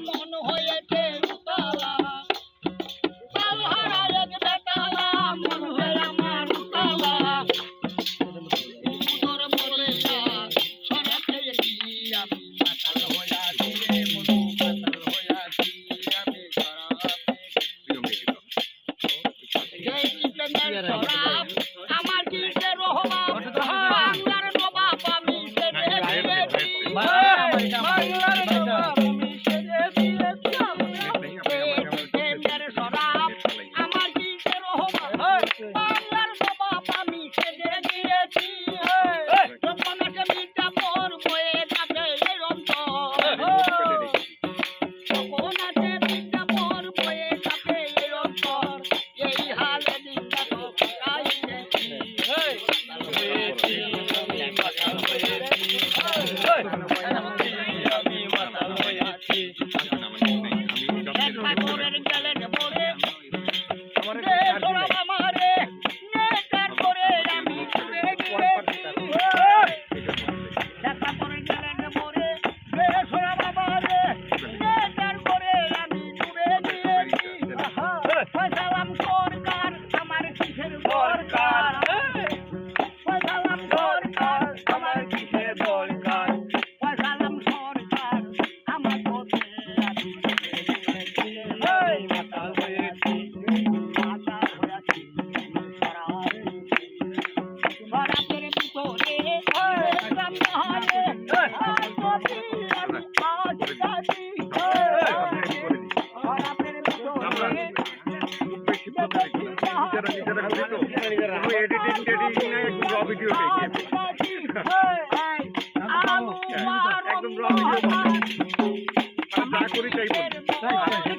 মন হয়েছে উতলা কালহারা এক বেতালা মন হয়ে আমার উতলা তোর মরে ছড়াতে কি আমি মাতাল হইয়াছি রে মনু মাতাল হইয়াছি আমি ছড়াপ আমার দিতে রহবা বাংলার নবাব আমি সেরে দিয়েছি বাংলার নবাব আমি সেরে দিয়েছি মেরে ছড়াপ আমার দিতে রহবা বাংলার নবাব আমি সেরে দিয়েছি তোমাকে মিটা পর বয়ে যাবে এই অন্তর তোমাকে মিটা পর বয়ে যাবে এই অন্তর এই হালে দিনটা তো একদম